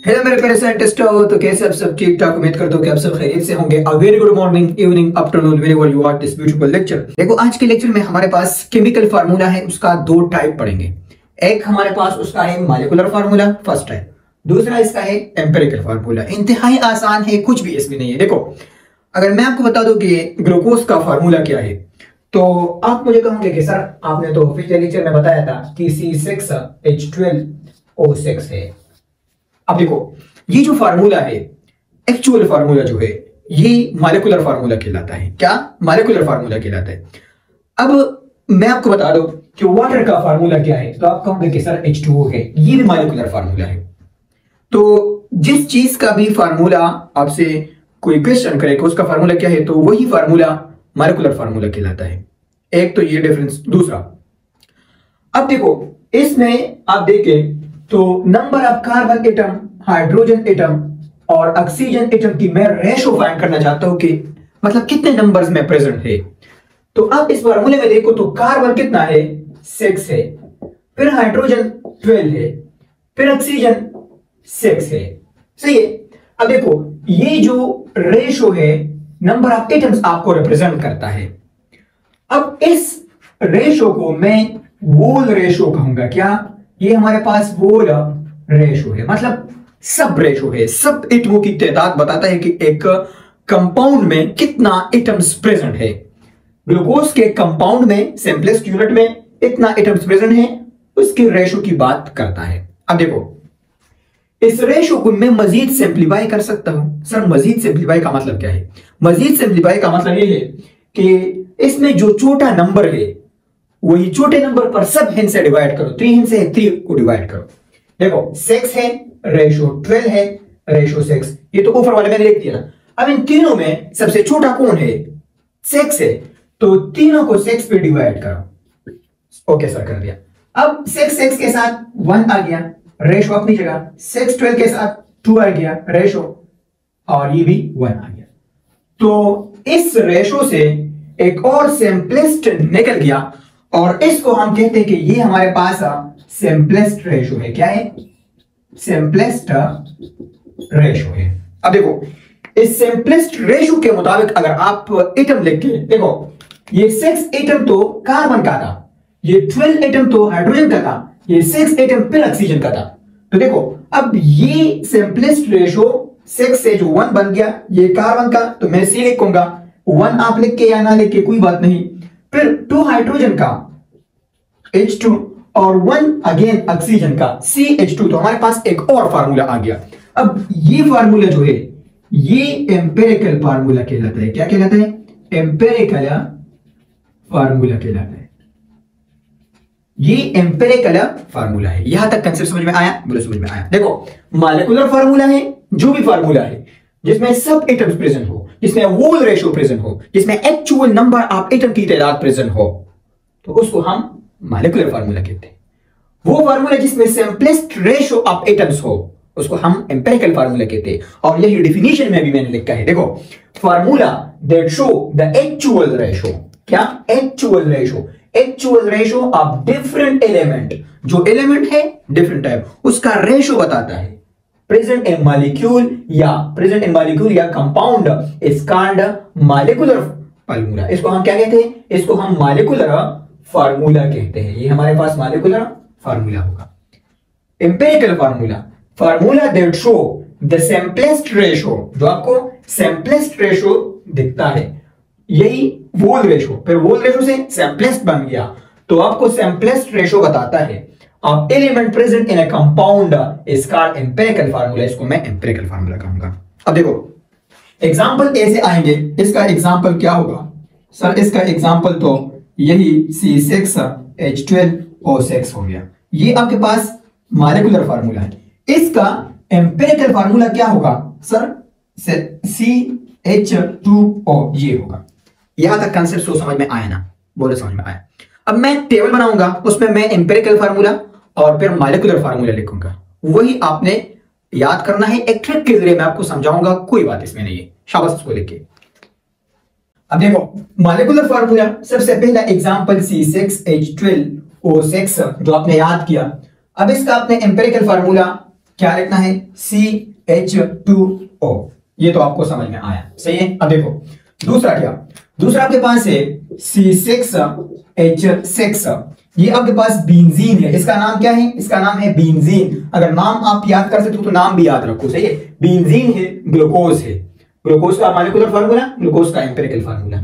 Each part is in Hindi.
हेलो मेरे प्यारे साइंटिस्ट हो, तो कैसे आप सब ठीक ठाक। उम्मीद करता हूँ कि आप सब खैरियत से होंगे। A very good morning, evening, afternoon, whenever you are this beautiful lecture. देखो आज के लेक्चर में हमारे पास केमिकल फार्मूला है, उसका दो टाइप पढ़ेंगे। एक हमारे पास उसका है मॉलिक्यूलर फार्मूला, फर्स्ट टाइप। दूसरा इसका है एम्पिरिकल फार्मूला। इंतहाई आसान है, कुछ भी इसमें नहीं है। देखो अगर मैं आपको बता दूं कि ग्लूकोज का फार्मूला क्या है, तो आप मुझे कहोगे कि सर आपने तो पिछले लेक्चर में बताया था कि C6H12O6 है। अब देखो ये जो फार्मूला है, एक्चुअल फार्मूला जो है, ये मॉलिक्यूलर फार्मूला कहलाता है। क्या मॉलिक्यूलर फार्मूला कहलाता है। अब मैं आपको बता दूं कि वाटर का फार्मूला क्या है, तो आप कहोगे कि सर H2O है, ये भी मॉलिक्यूलर फार्मूला है। तो जिस चीज का भी फार्मूला आपसे कोई क्वेश्चन करे कि उसका फार्मूला क्या है, तो वही फार्मूला मॉलिक्यूलर फार्मूला कहलाता है। एक तो ये डिफरेंस। दूसरा, अब देखो इसमें आप देखें तो number of carbon atom, hydrogen atom और ऑक्सीजन एटम की मैं रेशो फाइंड करना चाहता हूं कि मतलब कितने नंबर्स में प्रेजेंट है। तो आप इस फार्मूले में देखो तो कार्बन कितना है, 6 है, फिर हाइड्रोजन 12 है, फिर ऑक्सीजन 6 है। सही है। अब देखो ये जो रेशो है नंबर ऑफ एटम्स आपको रिप्रेजेंट करता है। अब इस रेशो को मैं वोल रेशो कहूंगा। क्या ये हमारे पास वोल रेशो है, मतलब सब रेशो है, सब एटमों की तादाद बताता है कि एक कंपाउंड में कितना एटम्स प्रेजेंट है। ग्लूकोज के कंपाउंड में सिंपलेस्ट यूनिट में इतना एटम्स प्रेजेंट है, उसके रेशो की बात करता है। अब देखो इस रेशो को मैं मजीद सिंप्लीफाई कर सकता हूं। सर मजीद सिंप्लीफाई का मतलब क्या है? मजीद सिंप्लीफाई का मतलब ये है कि इसमें जो छोटा नंबर है वही छोटे नंबर पर सब हिंद से डिवाइड करो। 3 हिंद से 3 को डिवाइड करो। देखो 6 है, रेशो 12 है, रेशो 6, ये तो ऊपर वाले मैंने लिख दिया ना। अब इन तीनों में सबसे छोटा कौन है? 6 है, तो तीनों को 6 पे डिवाइड करो। ओके सर, कर दिया। अब 6 के साथ 1 आ गया, रेशो अपनी जगह। 6 12 के साथ 2 आ गया रेशो, और ये भी 1 आ गया। तो इस रेशो से एक और सिंपलेस्ट निकल गया, और इसको हम कहते हैं कि ये हमारे पास सिंपलेस्ट रेशो है। क्या है? सिंपलेस्ट रेशो है। अब देखो इस सिंपलेस्ट रेशो के मुताबिक अगर आप एटम लिख के देखो, ये 6 एटम तो कार्बन का था, ये 12 एटम तो हाइड्रोजन का था, ये 6 एटम फिर ऑक्सीजन का था। तो देखो अब ये सिंपलेस्ट रेशो 6 से जो 1 बन गया, ये कार्बन का, तो मैं सी लिखूंगा। 1 आप लिख के या ना लिख के कोई बात नहीं। फिर 2 हाइड्रोजन का H2 और 1 अगेन ऑक्सीजन का CH2। तो हमारे पास एक और फार्मूला आ गया। अब ये फार्मूला जो है ये एम्पिरिकल फार्मूला कहलाता है। क्या कहलाता है? एम्पिरिकल फार्मूला कहलाता है। ये एम्पिरिकल फार्मूला है। यहां तक कंसेप्ट समझ में आया? बोलो समझ में आया। देखो मॉलिक्यूलर फार्मूला है, जो भी फार्मूला है जिसमें सब एटम्स प्रेजेंट हो, जिसमें वोल रेशो प्रेजेंट हो, जिसमें एक्चुअल नंबर ऑफ एटम की तादाद प्रेजेंट हो, तो उसको हम मॉलिक्यूलर फार्मूला कहते हैं। वो फार्मूला जिसमें सिंपलेस्ट रेशो ऑफ एटम्स हो, उसको हम एम्पिरिकल फार्मूला कहते हैं। और यही डेफिनेशन में भी मैंने लिखा है। देखो formula that show the actual ratio. क्या? Actual ratio. Actual ratio of different element, जो एलिमेंट है डिफरेंट टाइप, उसका रेशो बताता है। प्रेजेंट इन मॉलिक्यूल या compound is called molecular formula. इसको हम क्या कहते हैं? इसको हम मॉलिक्यूलर फार्मूला कहते हैं। ये हमारे पास मॉलिक्यूलर फार्मूला होगा। Empirical formula that show the simplest ratio, जो आपको सिंपलेस्ट रेशो दिखता है, यही वोल रेशो। फिर वोल रेशो से सिंपलेस्ट बन गया, तो आपको सिंपलेस्ट रेशो बताता है of element present in a compound is called empirical formula. इसको मैं एम्पिरिकल फार्मूला कहूंगा। अब देखो एग्जांपल ऐसे आएंगे। इसका एग्जांपल क्या होगा? सर इसका एग्जांपल तो यही C6H12O6 हो गया। ये आपके पास मॉलिक्यूलर फार्मूला है। इसका एम्पिरिकल फार्मूला क्या होगा? सर CH2O ये होगा। यहां तक कंसेप्ट तो समझ में आया ना? बोलो समझ में आया। अब मैं टेबल बनाऊंगा, उसमें मैं एम्पिरिकल फार्मूला और फिर मॉलिक्यूलर फार्मूला लिखूंगा। वही आपने याद करना है। एक ट्रिक के जरिए मैं आपको समझाऊंगा, कोई बात इसमें नहीं है। शाबाश, इसको लिख के। अब देखो मॉलिक्यूलर फार्मूला, सबसे पहला एग्जांपल C6H12O6 जो आपने याद किया। अब इसका आपने एम्पिरिकल फार्मूला क्या लिखना है, CH2O। ये तो आपको समझ में आया, सही है। अब देखो दूसरा क्या, दूसरा आपके पास है C6H6। ये आपके पास बेंजीन है, इसका नाम क्या है, इसका नाम है बेंजीन। अगर नाम आप याद कर सकते हो तो नाम भी याद रखो, सही है। बेंजीन है, ग्लूकोज है, ग्लूकोज का मॉलिक्यूलर फार्मूला, ग्लूकोज का एम्पिरिकल फार्मूला,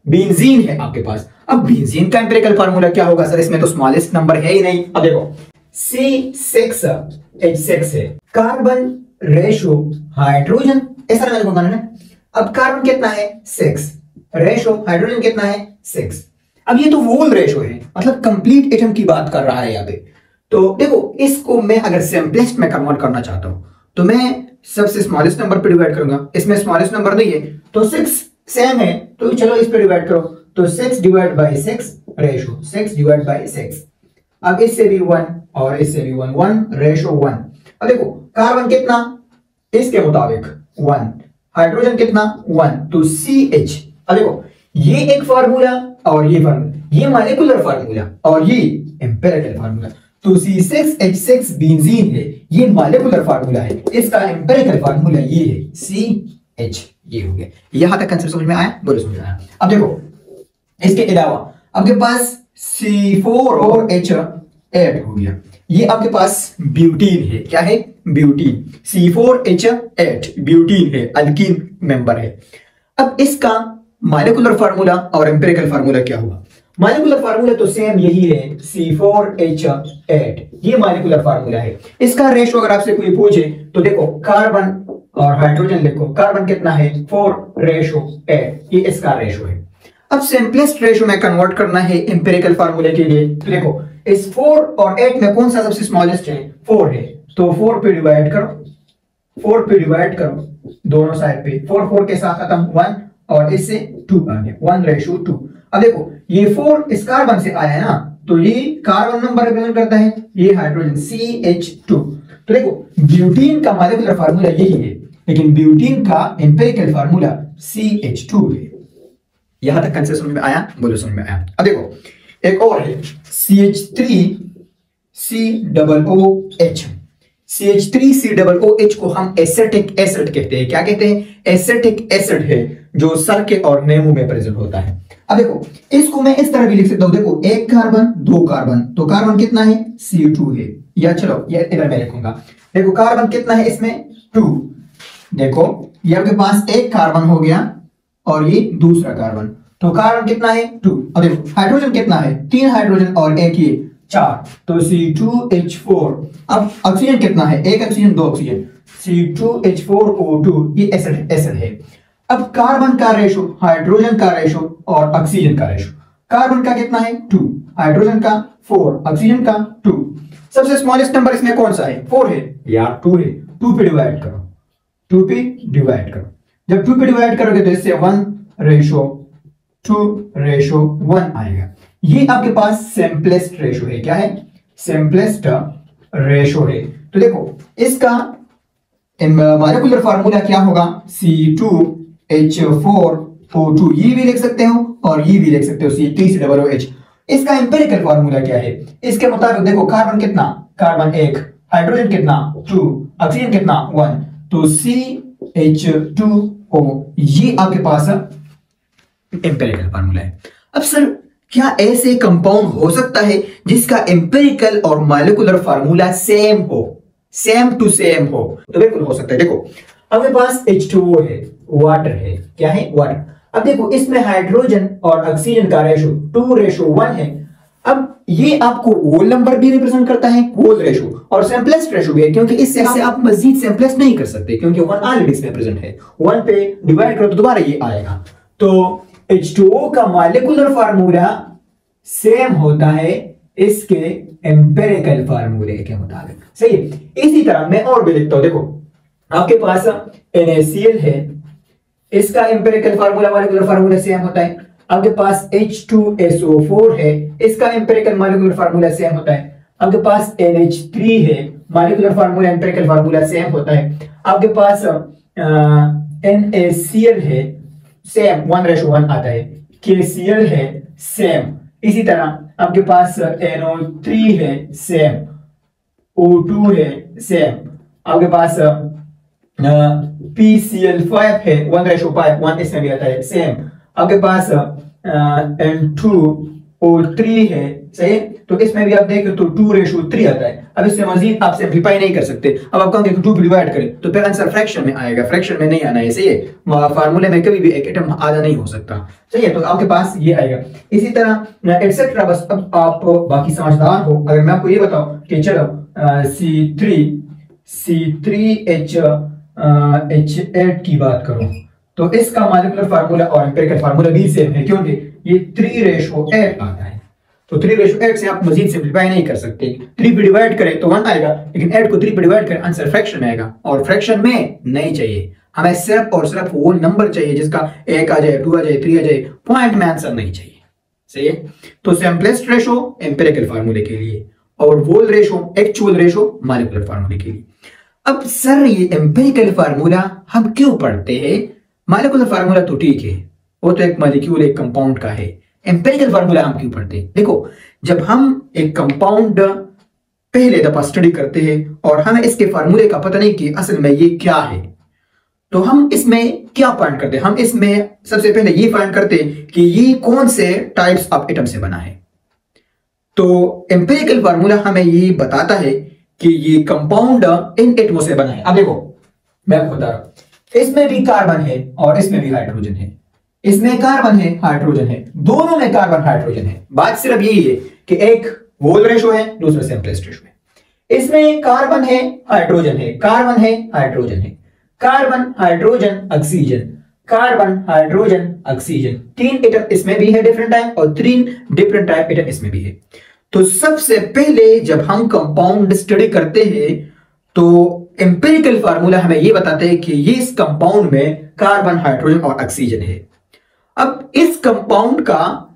बेंजीन है आपके पास। अब बेंजीन का एम्पिरिकल फार्मूला क्या होगा सर, इसमें तो स्मॉलेस्ट नंबर है ही नहीं। अब देखो C6H6 है, कार्बन रेशो हाइड्रोजन, ऐसा ना बनाना है। अब कार्बन कितना है 6, रेशो हाइड्रोजन कितना है 6। अब ये तो वोल रेशो है, मतलब कंप्लीट एटम की बात कर रहा है यहाँ पे। तो देखो इसको मैं अगर सिंपलेस्ट में कन्वर्ट करना चाहता हूं तो मैं सबसे स्मॉलेस्ट नंबर पे डिवाइड करूंगा। इसमें स्मॉलेस्ट नंबर नहीं है तो 6 सेम है, तो चलो इस पे डिवाइड करो। तो 6 divide by 6 ratio 6 divide by 6। अब इससे भी 1 और इससे भी 1, 1 रेशो 1। अब देखो कार्बन कितना इसके मुताबिक 1, हाइड्रोजन कितना 1, तो CH। अब देखो ये एक फार्मूला और ये फार्मूला, ये मॉलिक्यूलर फार्मूला और ये एम्पिरिकल फार्मूला। तो C6H6 बेंजीन है, ये मॉलिक्यूलर फार्मूला है, इसका एम्पिरिकल फार्मूला ये है CH। ये हो गया, यहां तक कंसेप्ट समझ में आया, बोलो समझ में आया। अब देखो इसके अलावा आपके पास C4 और H8 हो गया, ये आपके पास ब्यूटीन है। क्या है, ब्यूटीन। C4H8 ब्यूटीन है, अल्कीन मेंबर है। अब इसका मॉलिक्यूलर फार्मूला और एम्पिरिकल फार्मूला क्या हुआ, मॉलिक्यूलर फार्मूला तो सेम यही है C4H8, ये मॉलिक्यूलर फार्मूला है। इसका रेशो अगर आपसे कोई पूछे तो देखो कार्बन और हाइड्रोजन लिखो, कार्बन कितना है 4 रेशो 8, ये इसका रेशो है। अब सिंपलेस्ट रेशो में कन्वर्ट करना है एम्पिरिकल फार्मूले के लिए, तो देखो इस 4 और 8 में कौन सा सबसे स्मॉलेस्ट है, 4 है, तो 4 पे डिवाइड करो, 4 पे डिवाइड करो दोनों साइड पे, 4 4 के साथ खत्म 1 और इससे 2 आ गया, 1 रेशो 2। अब देखो ये 4 इस कार्बन से आया है ना, तो ये कार्बन नंबर रिप्रेजेंट करता है, ये हाइड्रोजन CH2। तो देखो ब्यूटीन का मॉलिक्यूलर फार्मूला यही है, लेकिन ब्यूटीन का एम्पिरिकल फार्मूला CH2 है। यहां तक कंसेप्ट समझ में आया, बोलो समझ में आया। अब देखो एक और है CH3COOH। CH3COOH को हम एसिटिक एसिड कहते हैं। क्या कहते हैं, एसिटिक एसिड है जो सरके और नींबू में प्रेजेंट होता है। अब देखो इसको मैं इस तरह भी लिख सकता हूं, देखो एक कार्बन 2 कार्बन, तो कार्बन कितना है CO2 है, या चलो ये इधर मैं लिखूंगा। देखो कार्बन कितना है इसमें 2, देखो ये आपके पास एक कार्बन हो गया और ये दूसरा कार्बन, तो कार्बन कितना है 2। और देखो हाइड्रोजन कितना है 3 हाइड्रोजन और एक ये 4, तो C2H4। अब ऑक्सीजन कितना है, एक ऑक्सीजन 2 ऑक्सीजन, C2H4O2, ये एसिड है। अब कार्बन का रेशो, हाइड्रोजन का रेशो और ऑक्सीजन का रेशो, कार्बन का कितना है 2, हाइड्रोजन का 4, ऑक्सीजन का 2। सबसे स्मॉलेस्ट नंबर इसमें कौन सा है, 4 है यार, 2 है, 2 पे डिवाइड करो, 2 पे डिवाइड करो। जब 2 पे डिवाइड करोगे तो इससे 1 रेशो 2 रेशो 1 आएगा। ये आपके पास सिंपलेस्ट रेशो है। क्या है, सिंपलेस्ट रेशो है। तो देखो इसका मॉलिक्यूलर फार्मूला क्या होगा, C2H4O2, ये भी लिख सकते हो और ये भी लिख सकते हो C3COOH। इसका एम्पिरिकल फार्मूला क्या है, इसके मुताबिक देखो कार्बन कितना, कार्बन 1, हाइड्रोजन कितना 2, ऑक्सीजन कितना 1, तो CH2O, ये आपके पास एम्पिरिकल फार्मूला है। अब सर क्या ऐसे कंपाउंड हो सकता है जिसका एम्पिरिकल और मॉलिक्यूलर फार्मूला सेम हो, सेम टू सेम हो? तो बिल्कुल हो सकता है। देखो हमारे पास H2O है, वाटर है। क्या है, वाटर। अब देखो इसमें हाइड्रोजन और ऑक्सीजन का रेशो 2 रेशो 1 है। अब ये आपको होल नंबर भी रिप्रेजेंट करता है, होल रेशो, और सिंपलेस्ट रेशो भी है, क्योंकि इससे आप मजीद सिंपलेस्ट नहीं कर सकते, क्योंकि 1 ऑलरेडी इसमें प्रेजेंट है। 1 पे डिवाइड करो तो दोबारा ये आएगा। तो H2O का मॉलिक्यूलर फार्मूला सेम होता है इसके एम्पिरिकल फार्मूले के मुताबिक, सही है। इसी तरह मैं और भी लिखता हूं, देखो आपके पास NaCl है, इसका empirical formula molecular formula same होता है। आपके पास H2SO4 है, इसका एम्पिरिकल मॉलिक्यूलर फार्मूला सेम होता है। आपके पास NH3 है, molecular formula empirical formula same होता है। आपके पास NaCl है, सेम 1 रेशो 1 आता है। KCl है, सेम। इसी तरह आपके पास NO3 है, सेम। O2 है, सेम। आपके पास PCl5 है 1:5, 1 इसमें भी आता है सेम। आपके पास N2O3 है, सही। तो इसमें भी आप देखें तो 2:3 आता है। अब इससे मजीद आप सिंप्लीफाई नहीं कर सकते। अब आप कहोगे 2 डिवाइड करें तो फिर आंसर फ्रैक्शन में आएगा, फ्रैक्शन में नहीं आना है, सही है। फार्मूले में कभी भी एक एटम आधा नहीं हो सकता, सही है। तो आपके पास ये आएगा, इसी तरह एटसेट्रा। बस अब आप बाकी समझदार हो। अगर मैं आपको ये बताऊं कि चलो C3H8 की बात करूं तो इसका मॉलिक्यूलर फार्मूला और एम्पिरिकल फार्मूला भी सेम है, क्योंकि ये 3:8 आता है। तो 3:8 से आप मजीद सिंप्लीफाई नहीं कर सकते। 3 पे डिवाइड करें तो 1 आएगा, लेकिन 8 को 3 पे डिवाइड करें आंसर फ्रैक्शन में आएगा, और फ्रैक्शन में नहीं चाहिए हमें, सिर्फ और सिर्फ वो नंबर चाहिए जिसका 1 आ जाए, 2 आ जाए, 3 आ जाए, पॉइंट में आंसर नहीं चाहिए, सही है। तो सिंपलेस्ट रेशो एम्पिरिकल फार्मूले के लिए और वोल रेशो एक्चुअल रेशो मॉलिक्यूलर फार्मूले के लिए। अब सर ये एम्पिरिकल फार्मूला हम क्यों पढ़ते हैं? मॉलिक्यूलर फार्मूला तो ठीक है, वो तो एक मॉलिक्यूल एक कंपाउंड का है। एम्पिरिकल फार्मूला हम क्यों पढ़ते हैं? देखो, जब हम एक कंपाउंड पहले दफा स्टडी करते हैं और हमें इसके फार्मूले का पता नहीं कि असल में ये क्या है, तो हम इसमें क्या फाइंड करते हैं? हम इसमें सबसे पहले ये फाइंड करते हैं कि ये कौन से टाइप्स ऑफ एटम से बना है। तो एम्पिरिकल फार्मूला हमें ये बताता है कि ये कंपाउंड इन एटमों से बना है। अब देखो, मैं आपको बता रहा हूं, इसमें भी कार्बन है और इसमें भी हाइड्रोजन है, इसमें कार्बन है, हाइड्रोजन है, दोनों में कार्बन हाइड्रोजन है। बात सिर्फ यही है कि एक वोल रेशो है, दूसरा सिंपलेस्ट रेशो है। इसमें कार्बन है, हाइड्रोजन है, कार्बन है, हाइड्रोजन है, carbon hydrogen oxygen, carbon hydrogen oxygen, 3 atom इसमें भी है डिफरेंट टाइप, और 3 डिफरेंट टाइप एटम इसमें भी है। तो सबसे पहले जब हम कंपाउंड स्टडी करते हैं तो एम्पिरिकल फार्मूला हमें यह बताते हैं कि ये इस कंपाउंड में कार्बन, हाइड्रोजन और ऑक्सीजन है। अब इस कंपाउंड का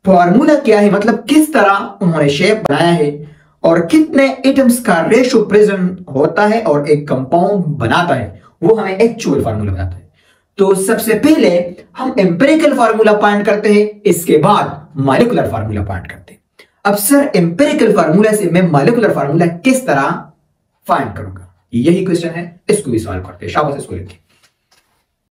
फार्मूला क्या है, मतलब किस तरह उन्होंने शेप बनाया है और कितने एटम्स का रेशो प्रेजेंट होता है और एक कंपाउंड बनाता है, वो हमें एक्चुअल फार्मूला बताता है। तो सबसे पहले हम एम्पिरिकल फार्मूला फाइंड करते हैं, इसके बाद मॉलिक्यूलर फार्मूला फाइंड करते हैं। अब सर एम्पिरिकल फार्मूला से मैं मॉलिक्यूलर फार्मूला किस तरह फाइंड करूंगा, यही क्वेश्चन है, इसको भी सॉल्व करते हैं। शाबाश, इसको लिखिए।